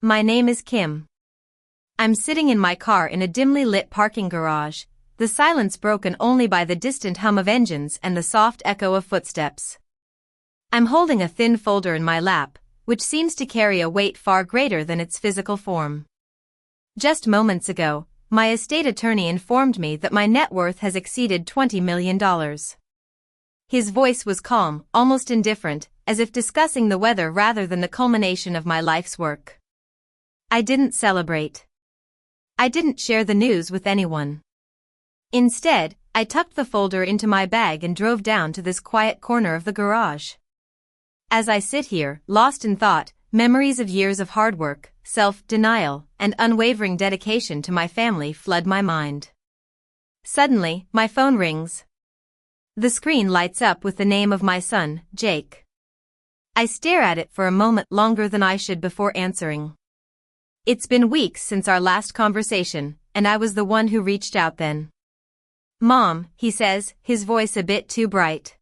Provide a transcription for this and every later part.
My name is Kim. I'm sitting in my car in a dimly lit parking garage, the silence broken only by the distant hum of engines and the soft echo of footsteps. I'm holding a thin folder in my lap, which seems to carry a weight far greater than its physical form. Just moments ago, my estate attorney informed me that my net worth has exceeded $20 million. His voice was calm, almost indifferent, as if discussing the weather rather than the culmination of my life's work. I didn't celebrate. I didn't share the news with anyone. Instead, I tucked the folder into my bag and drove down to this quiet corner of the garage. As I sit here, lost in thought, memories of years of hard work, self-denial, and unwavering dedication to my family flood my mind. Suddenly, my phone rings. The screen lights up with the name of my son, Jake. I stare at it for a moment longer than I should before answering. It's been weeks since our last conversation, and I was the one who reached out then. "Mom," he says, his voice a bit too bright.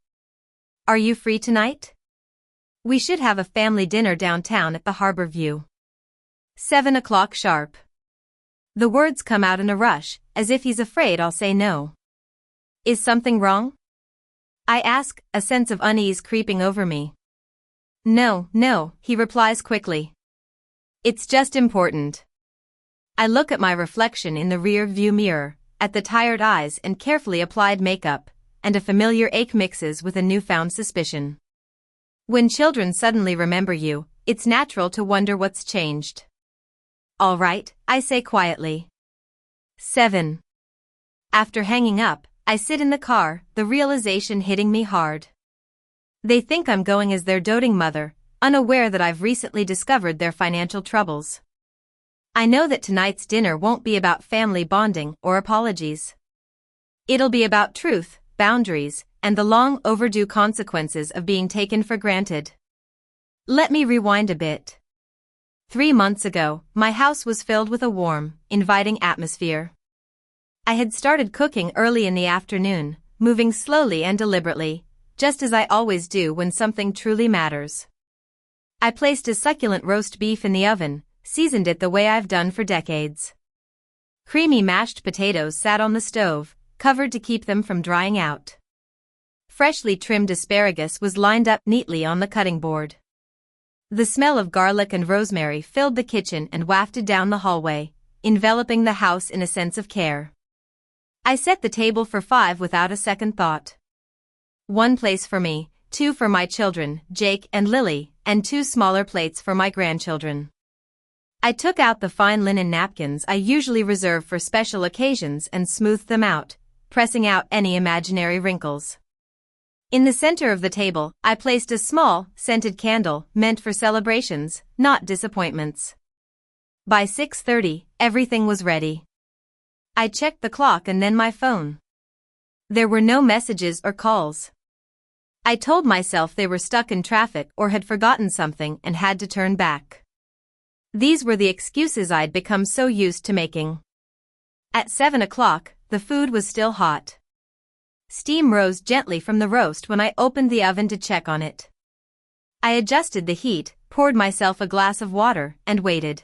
"Are you free tonight? We should have a family dinner downtown at the Harbor View. 7 o'clock sharp." The words come out in a rush, as if he's afraid I'll say no. "Is something wrong?" I ask, a sense of unease creeping over me. No, he replies quickly. "It's just important." I look at my reflection in the rear view mirror, at the tired eyes and carefully applied makeup, and a familiar ache mixes with a newfound suspicion. When children suddenly remember you, it's natural to wonder what's changed. "All right," I say quietly. 7. After hanging up, I sit in the car, the realization hitting me hard. They think I'm going as their doting mother, unaware that I've recently discovered their financial troubles. I know that tonight's dinner won't be about family bonding or apologies. It'll be about truth, boundaries, and the long overdue consequences of being taken for granted. Let me rewind a bit. 3 months ago, my house was filled with a warm, inviting atmosphere. I had started cooking early in the afternoon, moving slowly and deliberately, just as I always do when something truly matters. I placed a succulent roast beef in the oven, seasoned it the way I've done for decades. Creamy mashed potatoes sat on the stove, covered to keep them from drying out. Freshly trimmed asparagus was lined up neatly on the cutting board. The smell of garlic and rosemary filled the kitchen and wafted down the hallway, enveloping the house in a sense of care. I set the table for 5 without a second thought. 1 place for me, 2 for my children, Jake and Lily, and 2 smaller plates for my grandchildren. I took out the fine linen napkins I usually reserve for special occasions and smoothed them out, pressing out any imaginary wrinkles. In the center of the table, I placed a small, scented candle meant for celebrations, not disappointments. By 6:30, everything was ready. I checked the clock and then my phone. There were no messages or calls. I told myself they were stuck in traffic or had forgotten something and had to turn back. These were the excuses I'd become so used to making. At 7 o'clock, the food was still hot. Steam rose gently from the roast when I opened the oven to check on it. I adjusted the heat, poured myself a glass of water, and waited.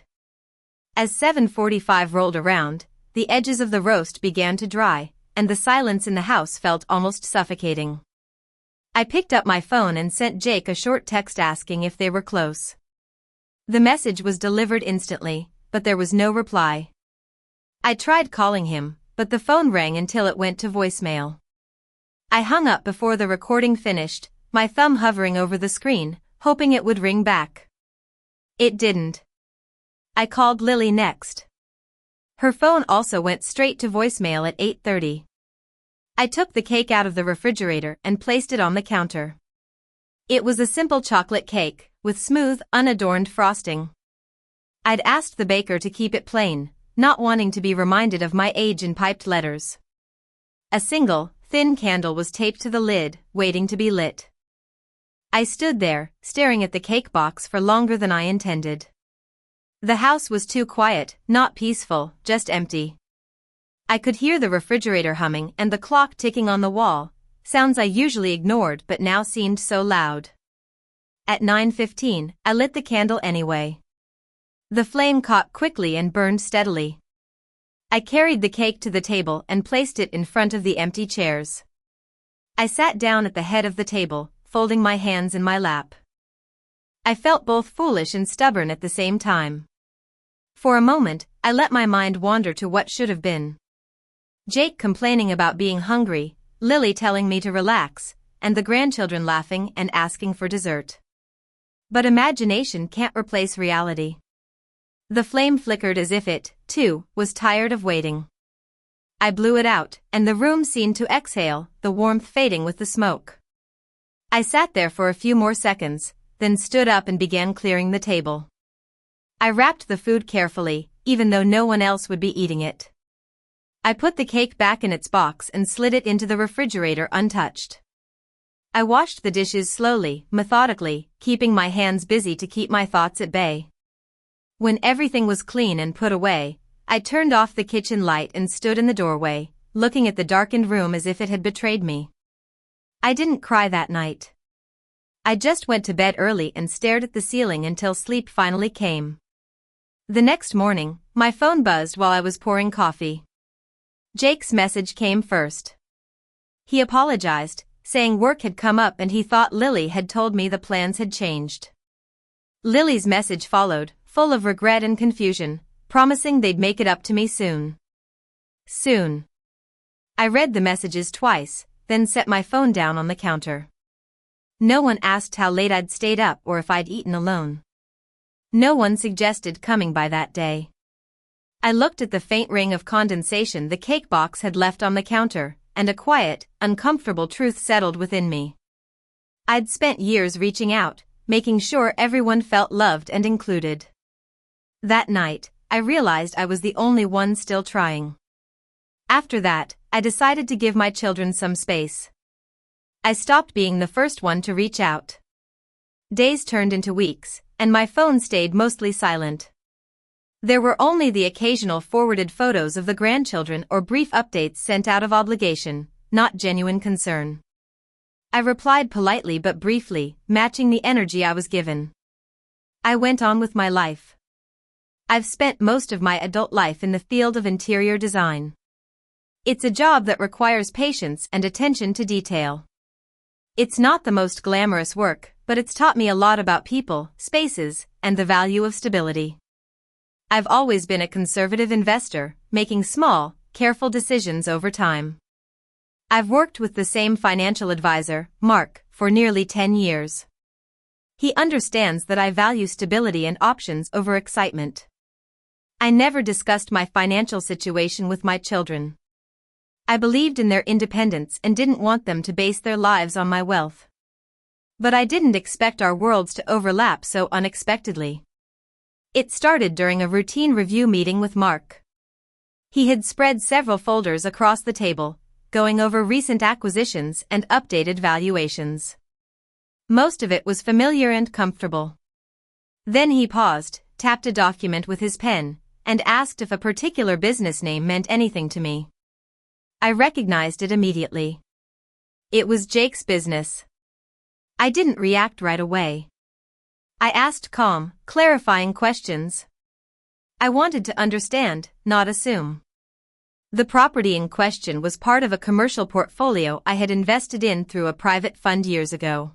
As 7:45 rolled around, the edges of the roast began to dry, and the silence in the house felt almost suffocating. I picked up my phone and sent Jake a short text asking if they were close. The message was delivered instantly, but there was no reply. I tried calling him, but the phone rang until it went to voicemail. I hung up before the recording finished, my thumb hovering over the screen, hoping it would ring back. It didn't. I called Lily next. Her phone also went straight to voicemail at 8:30. I took the cake out of the refrigerator and placed it on the counter. It was a simple chocolate cake, with smooth, unadorned frosting. I'd asked the baker to keep it plain, not wanting to be reminded of my age in piped letters. A single, thin candle was taped to the lid, waiting to be lit. I stood there, staring at the cake box for longer than I intended. The house was too quiet, not peaceful, just empty. I could hear the refrigerator humming and the clock ticking on the wall, sounds I usually ignored but now seemed so loud. At 9:15, I lit the candle anyway. The flame caught quickly and burned steadily. I carried the cake to the table and placed it in front of the empty chairs. I sat down at the head of the table, folding my hands in my lap. I felt both foolish and stubborn at the same time. For a moment, I let my mind wander to what should have been. Jake complaining about being hungry, Lily telling me to relax, and the grandchildren laughing and asking for dessert. But imagination can't replace reality. The flame flickered as if it, too, was tired of waiting. I blew it out, and the room seemed to exhale, the warmth fading with the smoke. I sat there for a few more seconds, then stood up and began clearing the table. I wrapped the food carefully, even though no one else would be eating it. I put the cake back in its box and slid it into the refrigerator untouched. I washed the dishes slowly, methodically, keeping my hands busy to keep my thoughts at bay. When everything was clean and put away, I turned off the kitchen light and stood in the doorway, looking at the darkened room as if it had betrayed me. I didn't cry that night. I just went to bed early and stared at the ceiling until sleep finally came. The next morning, my phone buzzed while I was pouring coffee. Jake's message came first. He apologized, saying work had come up and he thought Lily had told me the plans had changed. Lily's message followed, full of regret and confusion, promising they'd make it up to me soon. Soon. I read the messages twice, then set my phone down on the counter. No one asked how late I'd stayed up or if I'd eaten alone. No one suggested coming by that day. I looked at the faint ring of condensation the cake box had left on the counter, and a quiet, uncomfortable truth settled within me. I'd spent years reaching out, making sure everyone felt loved and included. That night, I realized I was the only one still trying. After that, I decided to give my children some space. I stopped being the first one to reach out. Days turned into weeks, and my phone stayed mostly silent. There were only the occasional forwarded photos of the grandchildren or brief updates sent out of obligation, not genuine concern. I replied politely but briefly, matching the energy I was given. I went on with my life. I've spent most of my adult life in the field of interior design. It's a job that requires patience and attention to detail. It's not the most glamorous work, but it's taught me a lot about people, spaces, and the value of stability. I've always been a conservative investor, making small, careful decisions over time. I've worked with the same financial advisor, Mark, for nearly 10 years. He understands that I value stability and options over excitement. I never discussed my financial situation with my children. I believed in their independence and didn't want them to base their lives on my wealth. But I didn't expect our worlds to overlap so unexpectedly. It started during a routine review meeting with Mark. He had spread several folders across the table, going over recent acquisitions and updated valuations. Most of it was familiar and comfortable. Then he paused, tapped a document with his pen, and asked if a particular business name meant anything to me. I recognized it immediately. It was Jake's business. I didn't react right away. I asked calm, clarifying questions. I wanted to understand, not assume. The property in question was part of a commercial portfolio I had invested in through a private fund years ago.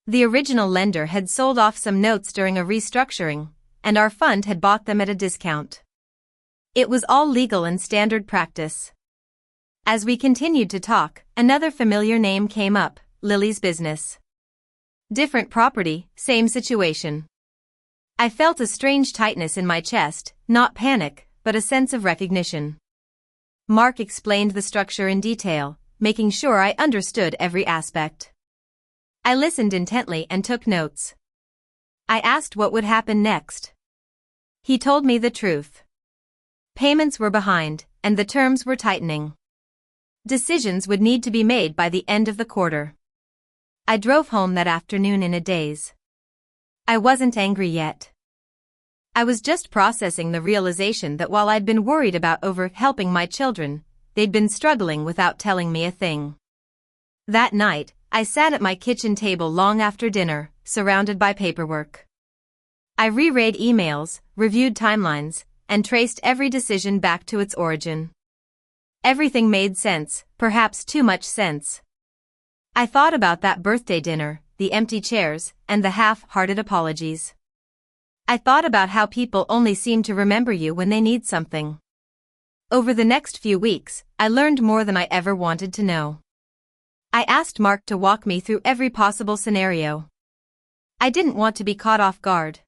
The original lender had sold off some notes during a restructuring, and our fund had bought them at a discount. It was all legal and standard practice. As we continued to talk, another familiar name came up, Lily's business. Different property, same situation. I felt a strange tightness in my chest, not panic, but a sense of recognition. Mark explained the structure in detail, making sure I understood every aspect. I listened intently and took notes. I asked what would happen next. He told me the truth. Payments were behind, and the terms were tightening. Decisions would need to be made by the end of the quarter. I drove home that afternoon in a daze. I wasn't angry yet. I was just processing the realization that while I'd been worried about helping my children, they'd been struggling without telling me a thing. That night, I sat at my kitchen table long after dinner, surrounded by paperwork. I reread emails, reviewed timelines, and traced every decision back to its origin. Everything made sense, perhaps too much sense. I thought about that birthday dinner, the empty chairs, and the half-hearted apologies. I thought about how people only seem to remember you when they need something. Over the next few weeks, I learned more than I ever wanted to know. I asked Mark to walk me through every possible scenario. I didn't want to be caught off guard.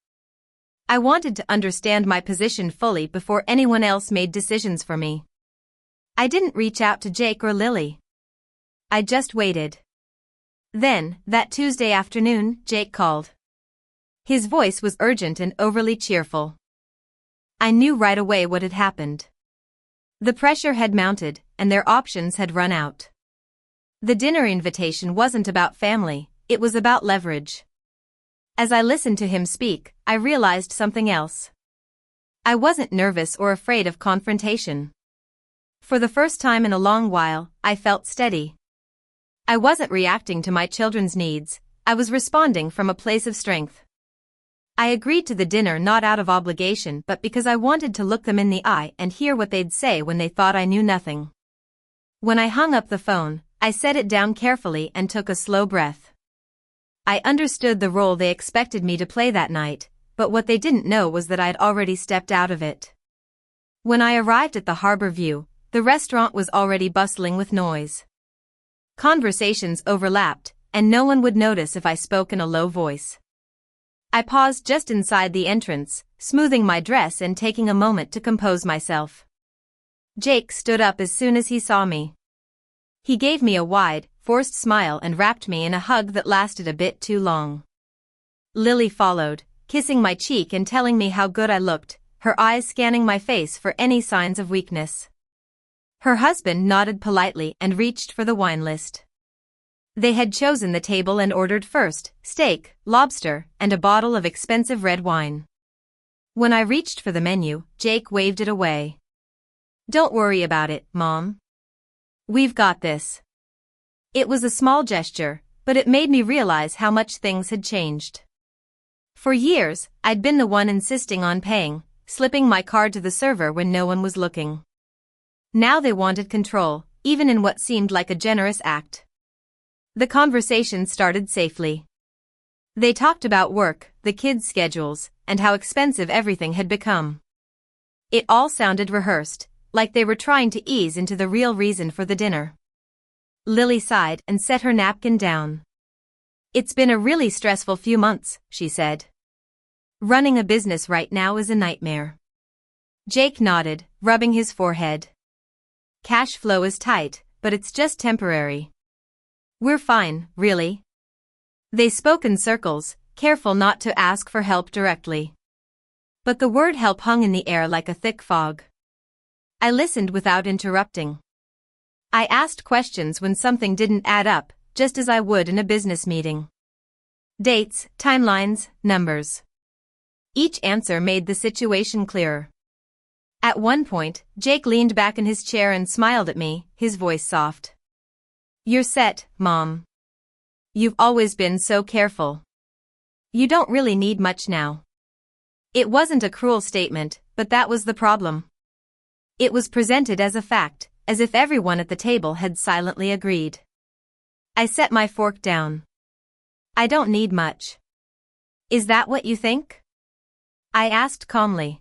I wanted to understand my position fully before anyone else made decisions for me. I didn't reach out to Jake or Lily. I just waited. Then, that Tuesday afternoon, Jake called. His voice was urgent and overly cheerful. I knew right away what had happened. The pressure had mounted, and their options had run out. The dinner invitation wasn't about family, it was about leverage. As I listened to him speak, I realized something else. I wasn't nervous or afraid of confrontation. For the first time in a long while, I felt steady. I wasn't reacting to my children's needs, I was responding from a place of strength. I agreed to the dinner not out of obligation but because I wanted to look them in the eye and hear what they'd say when they thought I knew nothing. When I hung up the phone, I set it down carefully and took a slow breath. I understood the role they expected me to play that night, but what they didn't know was that I'd already stepped out of it. When I arrived at the Harbor View, the restaurant was already bustling with noise. Conversations overlapped, and no one would notice if I spoke in a low voice. I paused just inside the entrance, smoothing my dress and taking a moment to compose myself. Jake stood up as soon as he saw me. He gave me a wide, forced smile and wrapped me in a hug that lasted a bit too long. Lily followed, kissing my cheek and telling me how good I looked, her eyes scanning my face for any signs of weakness. Her husband nodded politely and reached for the wine list. They had chosen the table and ordered first, steak, lobster, and a bottle of expensive red wine. When I reached for the menu, Jake waved it away. "Don't worry about it, Mom. We've got this." It was a small gesture, but it made me realize how much things had changed. For years, I'd been the one insisting on paying, slipping my card to the server when no one was looking. Now they wanted control, even in what seemed like a generous act. The conversation started safely. They talked about work, the kids' schedules, and how expensive everything had become. It all sounded rehearsed, like they were trying to ease into the real reason for the dinner. Lily sighed and set her napkin down. "It's been a really stressful few months," she said. "Running a business right now is a nightmare." Jake nodded, rubbing his forehead. "Cash flow is tight, but it's just temporary. We're fine, really." They spoke in circles, careful not to ask for help directly. But the word help hung in the air like a thick fog. I listened without interrupting. I asked questions when something didn't add up, just as I would in a business meeting. Dates, timelines, numbers. Each answer made the situation clearer. At one point, Jake leaned back in his chair and smiled at me, his voice soft. "You're set, Mom. You've always been so careful. You don't really need much now." It wasn't a cruel statement, but that was the problem. It was presented as a fact, as if everyone at the table had silently agreed. I set my fork down. "I don't need much." "Is that what you think?" I asked calmly.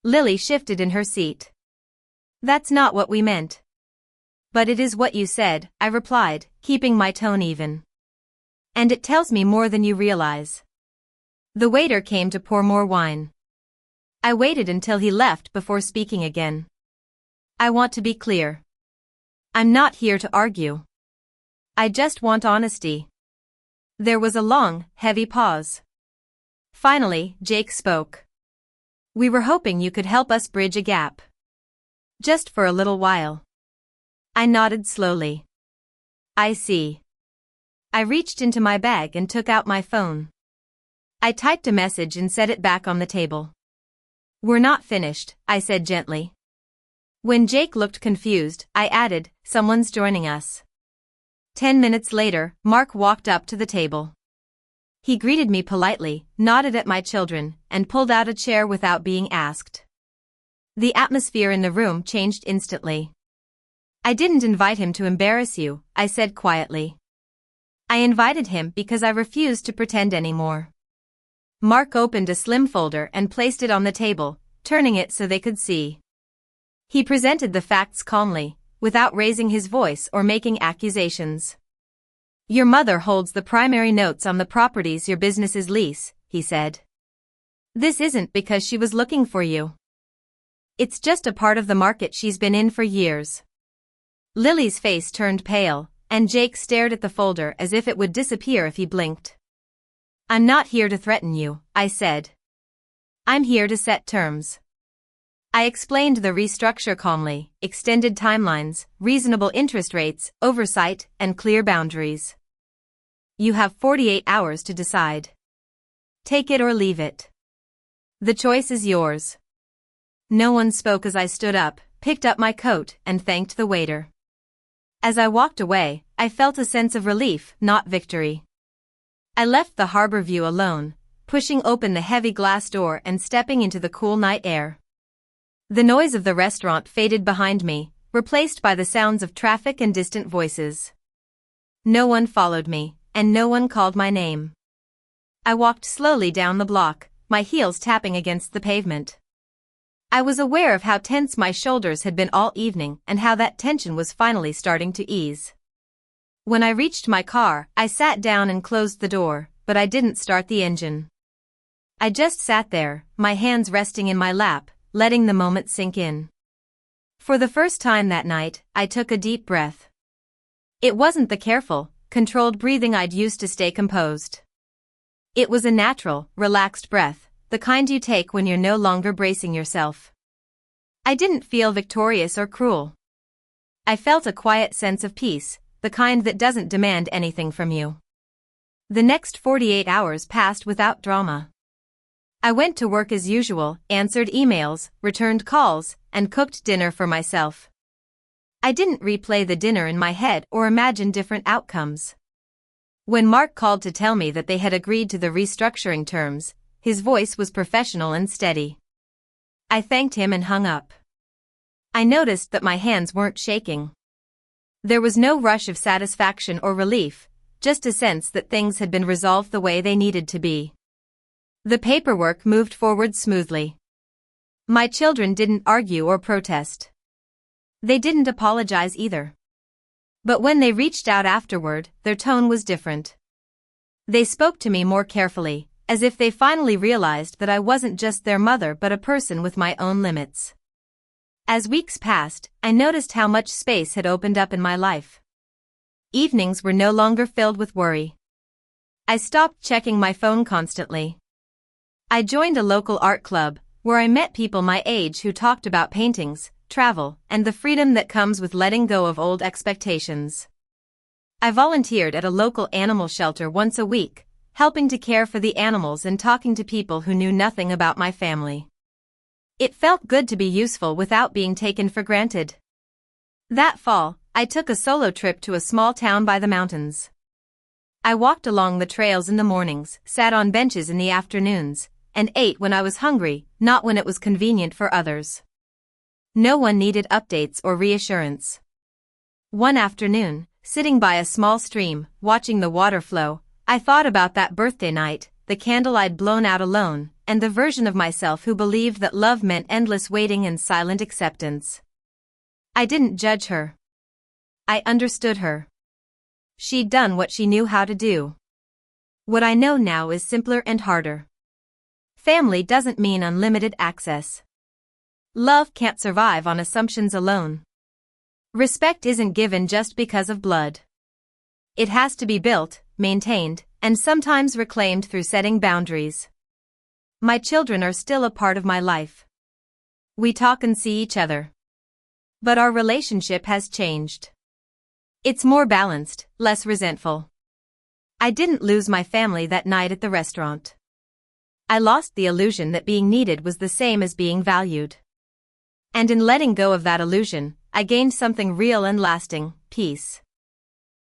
Lily shifted in her seat. "That's not what we meant." "But it is what you said," I replied, keeping my tone even. "And it tells me more than you realize." The waiter came to pour more wine. I waited until he left before speaking again. "I want to be clear. I'm not here to argue. I just want honesty." There was a long, heavy pause. Finally, Jake spoke. "We were hoping you could help us bridge a gap. Just for a little while." I nodded slowly. "I see." I reached into my bag and took out my phone. I typed a message and set it back on the table. "We're not finished," I said gently. When Jake looked confused, I added, "Someone's joining us." 10 minutes later, Mark walked up to the table. He greeted me politely, nodded at my children, and pulled out a chair without being asked. The atmosphere in the room changed instantly. "I didn't invite him to embarrass you," I said quietly. "I invited him because I refused to pretend anymore." Mark opened a slim folder and placed it on the table, turning it so they could see. He presented the facts calmly, without raising his voice or making accusations. "Your mother holds the primary notes on the properties your businesses lease," he said. "This isn't because she was looking for you. It's just a part of the market she's been in for years." Lily's face turned pale, and Jake stared at the folder as if it would disappear if he blinked. "I'm not here to threaten you," I said. "I'm here to set terms." I explained the restructure calmly: extended timelines, reasonable interest rates, oversight, and clear boundaries. "You have 48 hours to decide. Take it or leave it. The choice is yours." No one spoke as I stood up, picked up my coat, and thanked the waiter. As I walked away, I felt a sense of relief, not victory. I left the harbor view alone, pushing open the heavy glass door and stepping into the cool night air. The noise of the restaurant faded behind me, replaced by the sounds of traffic and distant voices. No one followed me, and no one called my name. I walked slowly down the block, my heels tapping against the pavement. I was aware of how tense my shoulders had been all evening and how that tension was finally starting to ease. When I reached my car, I sat down and closed the door, but I didn't start the engine. I just sat there, my hands resting in my lap, letting the moment sink in. For the first time that night, I took a deep breath. It wasn't the careful, controlled breathing I'd used to stay composed. It was a natural, relaxed breath, the kind you take when you're no longer bracing yourself. I didn't feel victorious or cruel. I felt a quiet sense of peace, the kind that doesn't demand anything from you. The next 48 hours passed without drama. I went to work as usual, answered emails, returned calls, and cooked dinner for myself. I didn't replay the dinner in my head or imagine different outcomes. When Mark called to tell me that they had agreed to the restructuring terms, his voice was professional and steady. I thanked him and hung up. I noticed that my hands weren't shaking. There was no rush of satisfaction or relief, just a sense that things had been resolved the way they needed to be. The paperwork moved forward smoothly. My children didn't argue or protest. They didn't apologize either. But when they reached out afterward, their tone was different. They spoke to me more carefully, as if they finally realized that I wasn't just their mother but a person with my own limits. As weeks passed, I noticed how much space had opened up in my life. Evenings were no longer filled with worry. I stopped checking my phone constantly. I joined a local art club, where I met people my age who talked about paintings, travel, and the freedom that comes with letting go of old expectations. I volunteered at a local animal shelter once a week, helping to care for the animals and talking to people who knew nothing about my family. It felt good to be useful without being taken for granted. That fall, I took a solo trip to a small town by the mountains. I walked along the trails in the mornings, sat on benches in the afternoons, and ate when I was hungry, not when it was convenient for others. No one needed updates or reassurance. One afternoon, sitting by a small stream, watching the water flow, I thought about that birthday night, the candle I'd blown out alone, and the version of myself who believed that love meant endless waiting and silent acceptance. I didn't judge her. I understood her. She'd done what she knew how to do. What I know now is simpler and harder. Family doesn't mean unlimited access. Love can't survive on assumptions alone. Respect isn't given just because of blood. It has to be built, maintained, and sometimes reclaimed through setting boundaries. My children are still a part of my life. We talk and see each other. But our relationship has changed. It's more balanced, less resentful. I didn't lose my family that night at the restaurant. I lost the illusion that being needed was the same as being valued. And in letting go of that illusion, I gained something real and lasting: peace.